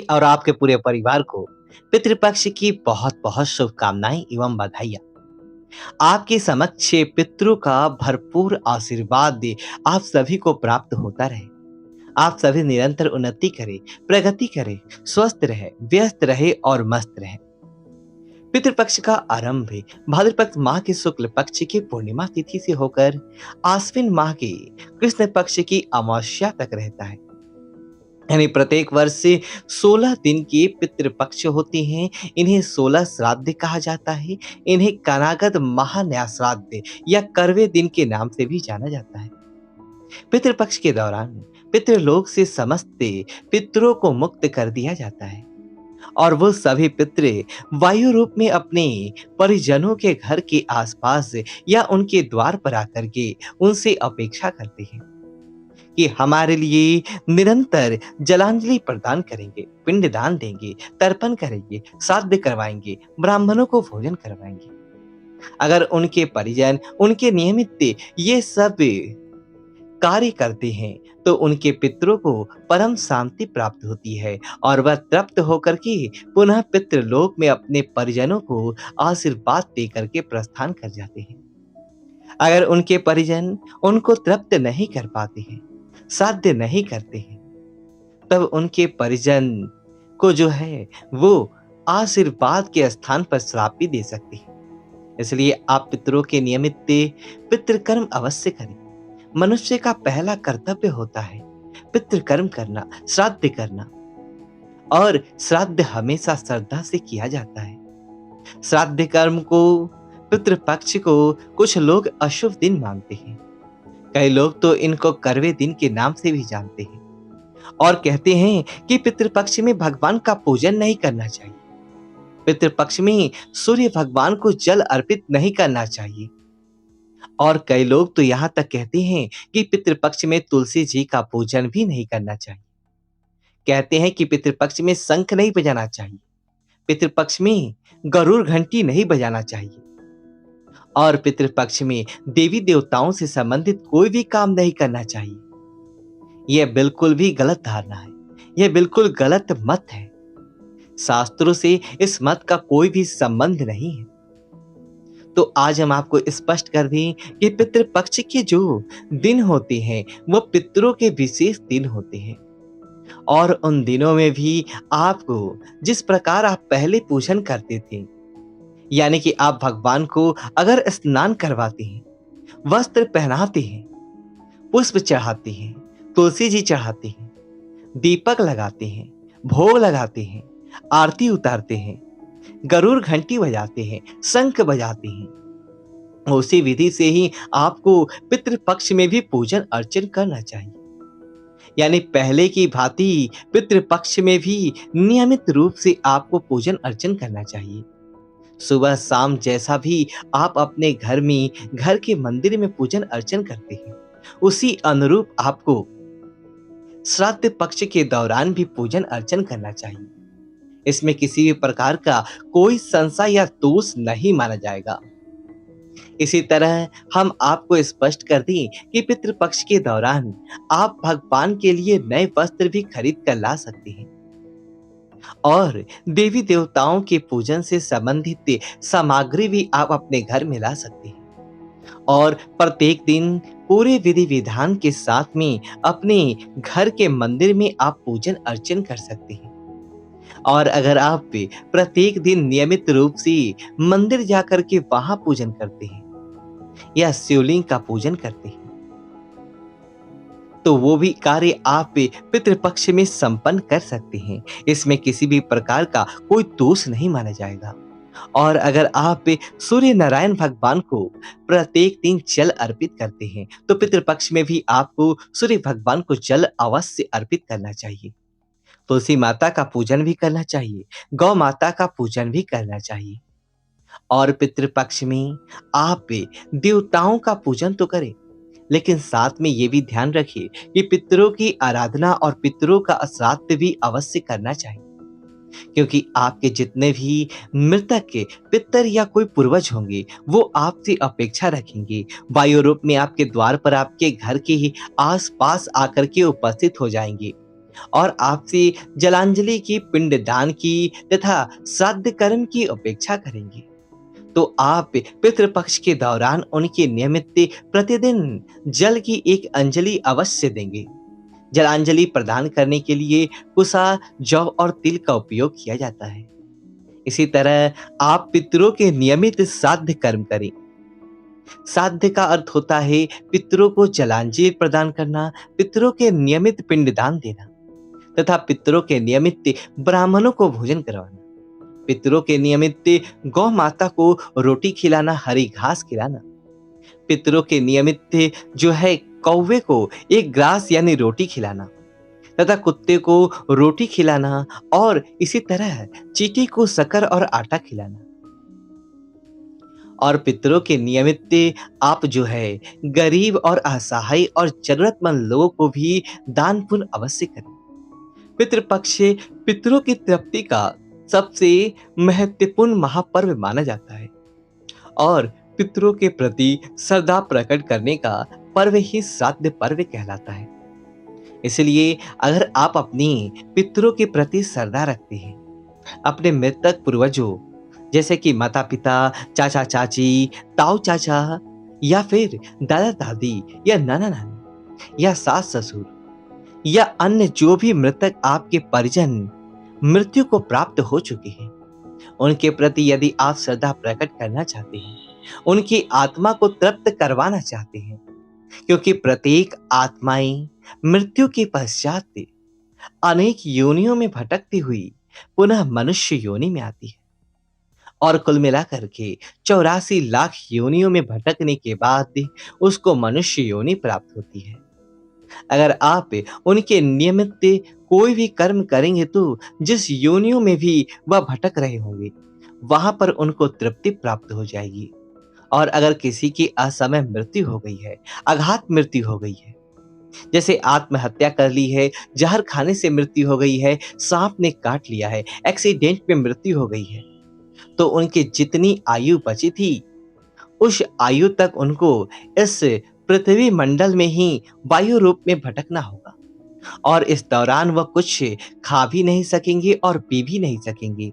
और आपके पूरे परिवार को पितृपक्ष की बहुत बहुत शुभकामनाएं एवं बधाइयाँ। आपके समक्ष पितरों का भरपूर आशीर्वाद आप सभी को प्राप्त होता रहे। आप सभी निरंतर उन्नति करें, प्रगति करें, स्वस्थ रहे, व्यस्त रहे और मस्त रहे। पितृपक्ष का आरंभ भाद्रपद माह के शुक्ल पक्ष की पूर्णिमा तिथि से होकर आश्विन माह के कृष्ण पक्ष की अमावस्या तक रहता है। यानी प्रत्येक वर्ष से 16 दिन के पितृपक्ष होते हैं। इन्हें 16 श्राद्ध कहा जाता है। इन्हें कनागद महान्या श्राद्ध या करवे दिन के नाम से भी जाना जाता है। पितृपक्ष के दौरान पितृलोक से समस्त पितरों को मुक्त कर दिया जाता है और वो सभी पितृ वायु रूप में अपने परिजनों के घर के आसपास या उनके द्वार पर आकर के उनसे अपेक्षा करते हैं कि हमारे लिए निरंतर जलांजलि प्रदान करेंगे, पिंडदान देंगे, तर्पण करेंगे, श्राद्ध करवाएंगे, ब्राह्मणों को भोजन करवाएंगे। अगर उनके परिजन उनके नियमित ये सब कार्य करते हैं तो उनके पितरों को परम शांति प्राप्त होती है और वह तृप्त होकर के पुनः पितृलोक में अपने परिजनों को आशीर्वाद देकर के प्रस्थान कर जाते हैं। अगर उनके परिजन उनको तृप्त नहीं कर पाते हैं, साध्य नहीं करते हैं, तब उनके परिजन को जो है वो आशीर्वाद के स्थान पर श्राप भी दे सकते हैं। इसलिए आप पितरों के नियमित पितृकर्म अवश्य करें। मनुष्य का पहला कर्तव्य होता है पितृकर्म करना, श्राद्ध करना, और श्राद्ध हमेशा श्रद्धा से किया जाता है। श्राद्ध कर्म को, पितृपक्ष को कुछ लोग अशुभ दिन मानते हैं। कई लोग तो इनको करवे दिन के नाम से भी जानते हैं और कहते हैं कि पितृपक्ष में भगवान का पूजन नहीं करना चाहिए, पितृपक्ष में सूर्य भगवान को जल अर्पित नहीं करना चाहिए। और कई लोग तो यहाँ तक कहते हैं कि पितृपक्ष में तुलसी जी का पूजन भी नहीं करना चाहिए। कहते हैं कि पितृपक्ष में शंख नहीं बजाना चाहिए, पितृपक्ष में गरुड़ घंटी नहीं बजाना चाहिए और पितृपक्ष में देवी देवताओं से संबंधित कोई भी काम नहीं करना चाहिए। यह बिल्कुल भी गलत धारणा है, यह बिल्कुल गलत मत है। शास्त्रों से इस मत का कोई भी संबंध नहीं है। तो आज हम आपको स्पष्ट कर दें कि पितृपक्ष के जो दिन होते हैं वो पितरों के विशेष दिन होते हैं और उन दिनों में भी आपको जिस प्रकार आप पहले पूजन करते थे, यानी कि आप भगवान को अगर स्नान करवाते हैं, वस्त्र पहनाते हैं, पुष्प चढ़ाते हैं, तुलसी जी चढ़ाते हैं, दीपक लगाते हैं, भोग लगाते हैं, आरती उतारते हैं, गरुड़ घंटी बजाते हैं, शंख बजाते हैं, उसी विधि से ही आपको पितृपक्ष में भी पूजन अर्चन करना चाहिए। यानी पहले की भांति पितृपक्ष में भी नियमित रूप से आपको पूजन अर्चन करना चाहिए। सुबह शाम जैसा भी आप अपने घर में, घर के मंदिर में पूजन अर्चन करते हैं, उसी अनुरूप आपको श्राद्ध पक्ष के दौरान भी पूजन अर्चन करना चाहिए। इसमें किसी भी प्रकार का कोई संशय या दोष नहीं माना जाएगा। इसी तरह हम आपको स्पष्ट कर दें कि पितृपक्ष के दौरान आप भगवान के लिए नए वस्त्र भी खरीद कर ला सकते हैं और देवी देवताओं के पूजन से संबंधित सामग्री भी आप अपने घर में ला सकते हैं और प्रत्येक दिन पूरे विधि विधान के साथ में अपने घर के मंदिर में आप पूजन अर्चन कर सकते हैं। और अगर आप प्रत्येक दिन नियमित रूप से मंदिर जाकर के वहां पूजन करते हैं या शिवलिंग का पूजन करते हैं, तो वो भी कार्य आप पितृपक्ष में संपन्न कर सकते हैं। इसमें किसी भी प्रकार का कोई दोष नहीं माना जाएगा। और अगर आप सूर्य नारायण भगवान को प्रत्येक दिन जल अर्पित करते हैं तो पितृपक्ष में भी आपको सूर्य भगवान को जल अवश्य अर्पित करना चाहिए। तुलसी माता का पूजन भी करना चाहिए, गौ माता का पूजन भी करना चाहिए और पितृपक्ष में आप देवताओं का पूजन तो करें, लेकिन साथ में ये भी ध्यान रखिए कि पितरों की आराधना और पितरों का श्राद्ध भी अवश्य करना चाहिए, क्योंकि आपके जितने भी मृतक के पितर या कोई पूर्वज होंगे वो आपसे अपेक्षा रखेंगे, वायु रूप में आपके द्वार पर, आपके घर के ही आस पास आकर के उपस्थित हो जाएंगे और आपसे जलांजलि की, पिंडदान की तथा श्राद्ध कर्म की अपेक्षा करेंगे, तो आप पितृपक्ष के दौरान उनके नियमित प्रतिदिन जल की एक अंजलि अवश्य देंगे। जलांजलि प्रदान करने के लिए कुसा, जौ और तिल का उपयोग किया जाता है। इसी तरह आप पितरों के नियमित श्राद्ध कर्म करें। श्राद्ध का अर्थ होता है पितरों को जलांजलि प्रदान करना, पितरों के नियमित पिंडदान देना तथा पितरों के नियमित ब्राह्मणों को भोजन करवाना, पितरों के नियमित गौ माता को रोटी खिलाना, हरी घास खिलाना, पितरों के नियमित जो है कौवे को एक ग्रास यानी रोटी खिलाना तथा कुत्ते को रोटी खिलाना और इसी तरह चींटी को शक्कर और आटा खिलाना। और पितरों के नियमित आप जो है गरीब और असहाय और जरूरतमंद लोगों को भी दान पुण्य अवश्य करें। पितृपक्ष पितरों की तृप्ति का सबसे महत्वपूर्ण महापर्व माना जाता है और पितरों के प्रति श्रद्धा प्रकट करने का पर्व ही श्राद्ध पर्व कहलाता है। इसलिए अगर आप अपनी पितरों के प्रति श्रद्धा रखते हैं, अपने मृतक पूर्वजों जैसे कि माता पिता, चाचा चाची, ताऊ चाचा या फिर दादा दादी या नाना नानी या सास ससुर या अन्य जो भी मृतक आपके परिजन मृत्यु को प्राप्त हो चुके हैं, उनके प्रति यदि आप श्रद्धा प्रकट करना चाहते हैं, उनकी आत्मा को तृप्त करवाना चाहते हैं, क्योंकि प्रत्येक आत्माएं मृत्यु के पश्चात अनेक योनियों में भटकती हुई पुनः मनुष्य योनि में आती है और कुल मिलाकर के 84 लाख योनियों में भटकने के बाद उसको मनुष्य योनि प्राप्त होती है। अगर आप उनके नियमित कोई भी कर्म करेंगे तो जिस योनियों में भी वह भटक रहे होंगे, वहां पर उनको तृप्ति प्राप्त हो जाएगी। और अगर किसी की असमय मृत्यु हो गई है, अघात मृत्यु हो गई है, जैसे आत्महत्या कर ली है, जहर खाने से मृत्यु हो गई है, सांप ने काट लिया है, एक्सीडेंट में मृत्यु हो गई है, तो उनकी जितनी आयु बची थी उस आयु तक उनको इस पृथ्वी मंडल में ही वायु रूप में भटकना होगा और इस दौरान वह कुछ खा भी नहीं सकेंगे और पी भी नहीं सकेंगे।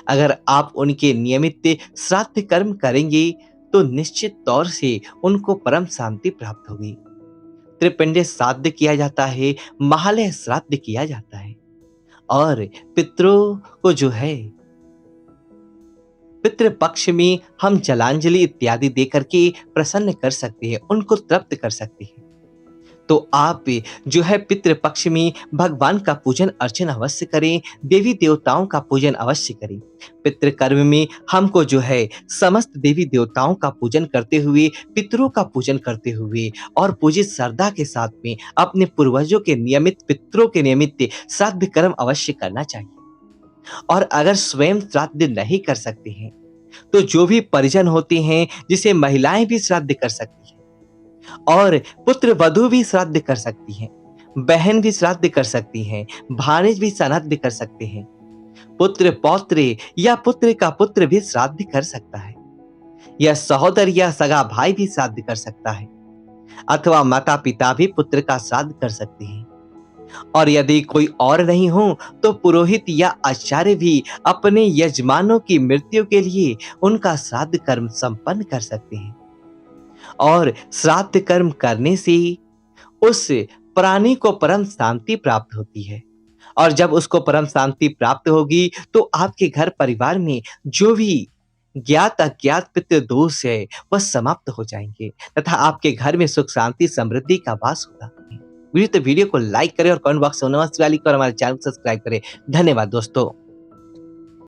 अगर आप उनके नियमित श्राद्ध कर्म करेंगे तो निश्चित तौर से उनको परम शांति प्राप्त होगी। त्रिपिंड श्राद्ध किया जाता है, महालय श्राद्ध किया जाता है और पितरों को जो है पितृपक्ष में हम जलांजलि इत्यादि दे करके प्रसन्न कर सकते हैं, उनको तृप्त कर सकते हैं। तो आप जो है पितृपक्ष में भगवान का पूजन अर्चन अवश्य करें, देवी देवताओं का पूजन अवश्य करें। पितृकर्म में हमको जो है समस्त देवी देवताओं का पूजन करते हुए, पितरों का पूजन करते हुए और पूजित श्रद्धा के साथ में अपने पूर्वजों के नियमित, पितरों के नियमित श्राद्ध कर्म अवश्य करना चाहिए। और अगर स्वयं श्राद्ध नहीं कर सकते हैं तो जो भी परिजन होते हैं, जिसे महिलाएं भी श्राद्ध कर सकती हैं और पुत्र वधू भी श्राद्ध कर सकती हैं, बहन भी श्राद्ध कर सकती हैं, भाणेज भी श्राद्ध कर सकते हैं, पुत्र पौत्र या पुत्र का पुत्र भी श्राद्ध कर सकता है, या सहोदर या सगा भाई भी श्राद्ध कर सकता है, अथवा माता पिता भी पुत्र का श्राद्ध कर सकते हैं। और यदि कोई और नहीं हो तो पुरोहित या आचार्य भी अपने यजमानों की मृत्यु के लिए उनका श्राद्ध कर्म संपन्न कर सकते हैं। और श्राद्ध कर्म करने से उस प्राणी को परम शांति प्राप्त होती है और जब उसको परम शांति प्राप्त होगी तो आपके घर परिवार में जो भी ज्ञात अज्ञात पितृ दोष है वह समाप्त हो जाएंगे तथा आपके घर में सुख शांति समृद्धि का वास होगा। वीडियो को लाइक करें और कमेंट बॉक्स में नमस्ते लिखकर हमारे चैनल को सब्सक्राइब करें। धन्यवाद दोस्तों।